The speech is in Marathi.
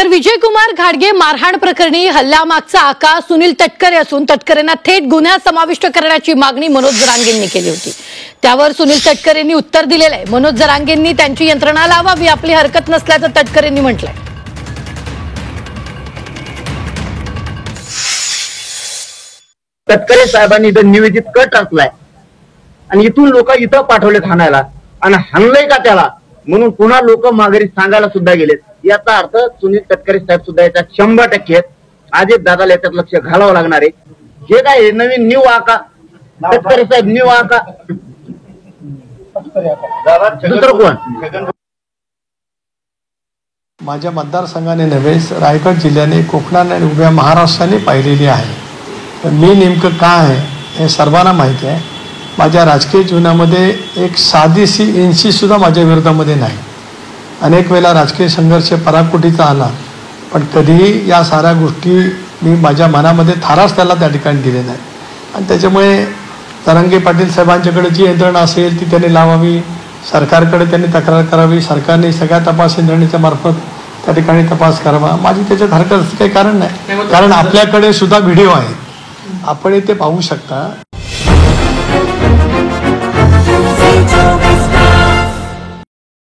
तर विजयकुमार घाडगे मारहाण प्रकरणी हल्ल्यामागचा आका सुनील तटकरे असून तटकरेंना थेट गुन्ह्यात समाविष्ट करण्याची मागणी मनोज जरांगेंनी केली होती। त्यावर सुनील तटकरेंनी उत्तर दिलेलं आहे। मनोज जरांगेंनी त्यांची यंत्रणा लावावी, आपली हरकत नसल्याचं तटकरेंनी म्हटलंय। तटकरे साहेबांनी इथं निवेदित कट रचलाय आणि इथून लोक इथं पाठवले ठाण्याला आणि हाणलंय का त्याला म्हणून पुन्हा लोक माघारी सांगायला सुद्धा गेलेत। याचा अर्थ सुनील तटकरे साहेब सुद्धा याच्यात 100% आहेत। अजित दादाला याच्यात लक्ष घालावं लागणार आहे। जे काय नवीन न्यू आका तटकरे साहेब न्यू आका दुसरं कोण? माझ्या मतदारसंघाने नव्हे रायगड जिल्ह्याने कोकणाने आणि उभ्या महाराष्ट्राने पाहिलेली आहे। मी नेमकं काय आहे हे सर्वांना माहिती आहे। माझ्या राजकीय जीवनामध्ये एक साधीशी इंची सुद्धा माझ्या विरोधामध्ये नाही। अनेक वेळेला राजकीय संघर्ष पराकोटीचा आला, पण कधीही या साऱ्या गोष्टी मी माझ्या मनामध्ये थाराच त्याला त्या ठिकाणी दिले नाही। आणि त्याच्यामुळे जरांगे पाटील साहेबांच्याकडे जी यंत्रणा असेल ती त्यांनी लावावी, सरकारकडे त्यांनी तक्रार करावी, सरकारने सगळ्या तपास यंत्रणेच्या मार्फत त्या ठिकाणी तपास करावा। माझी त्याच्यात हरकत काही कारण नाही, कारण आपल्याकडे सुद्धा व्हिडिओ आहेत, आपण ते पाहू शकता।